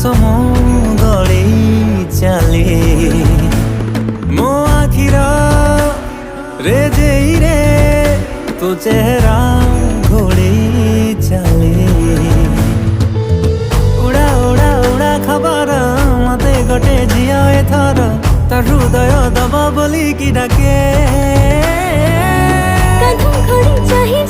सम गड़ी चले मो आखिर रे जेई रे तो चेहरा घोड़े चले उड़ा उड़ा उड़ा खबर मते गोटे झिया एथर तार हृदय दबा बोली कि डाके कांधम खड़ी चाही